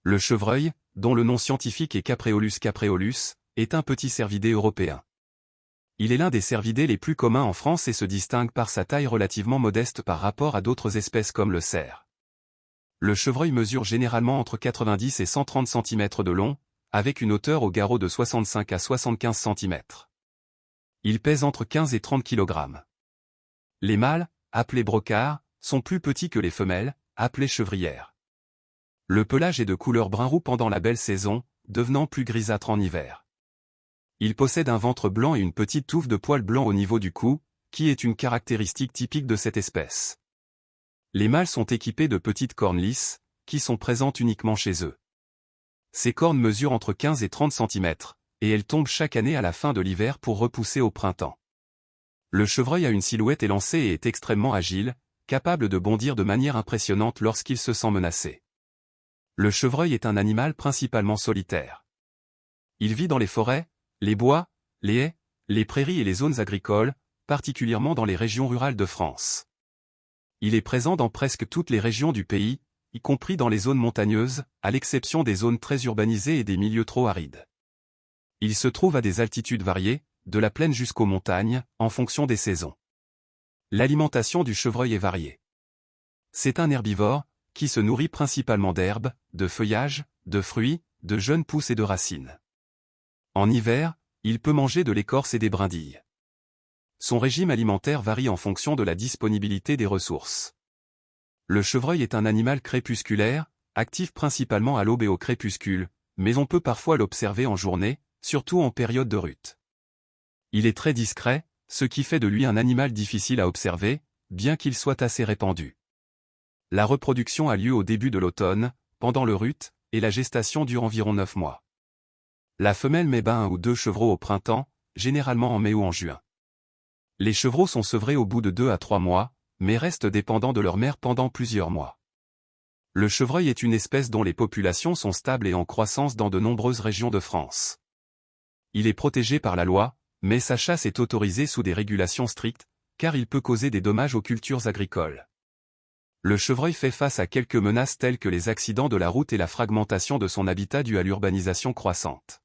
Le chevreuil, dont le nom scientifique est Capreolus capreolus, est un petit cervidé européen. Il est l'un des cervidés les plus communs en France et se distingue par sa taille relativement modeste par rapport à d'autres espèces comme le cerf. Le chevreuil mesure généralement entre 90 et 130 cm de long, avec une hauteur au garrot de 65 à 75 cm. Il pèse entre 15 et 30 kg. Les mâles, appelés brocards, sont plus petits que les femelles, appelées chevrières. Le pelage est de couleur brun-roux pendant la belle saison, devenant plus grisâtre en hiver. Il possède un ventre blanc et une petite touffe de poils blancs au niveau du cou, qui est une caractéristique typique de cette espèce. Les mâles sont équipés de petites cornes lisses, qui sont présentes uniquement chez eux. Ces cornes mesurent entre 15 et 30 cm, et elles tombent chaque année à la fin de l'hiver pour repousser au printemps. Le chevreuil a une silhouette élancée et est extrêmement agile, capable de bondir de manière impressionnante lorsqu'il se sent menacé. Le chevreuil est un animal principalement solitaire. Il vit dans les forêts, les bois, les haies, les prairies et les zones agricoles, particulièrement dans les régions rurales de France. Il est présent dans presque toutes les régions du pays, y compris dans les zones montagneuses, à l'exception des zones très urbanisées et des milieux trop arides. Il se trouve à des altitudes variées, de la plaine jusqu'aux montagnes, en fonction des saisons. L'alimentation du chevreuil est variée. C'est un herbivore, qui se nourrit principalement d'herbes, de feuillages, de fruits, de jeunes pousses et de racines. En hiver, il peut manger de l'écorce et des brindilles. Son régime alimentaire varie en fonction de la disponibilité des ressources. Le chevreuil est un animal crépusculaire, actif principalement à l'aube et au crépuscule, mais on peut parfois l'observer en journée, surtout en période de rut. Il est très discret, ce qui fait de lui un animal difficile à observer, bien qu'il soit assez répandu. La reproduction a lieu au début de l'automne, pendant le rut, et la gestation dure environ 9 mois. La femelle met 1 ou 2 chevreaux au printemps, généralement en mai ou en juin. Les chevreaux sont sevrés au bout de 2 à 3 mois, mais restent dépendants de leur mère pendant plusieurs mois. Le chevreuil est une espèce dont les populations sont stables et en croissance dans de nombreuses régions de France. Il est protégé par la loi, mais sa chasse est autorisée sous des régulations strictes, car il peut causer des dommages aux cultures agricoles. Le chevreuil fait face à quelques menaces telles que les accidents de la route et la fragmentation de son habitat due à l'urbanisation croissante.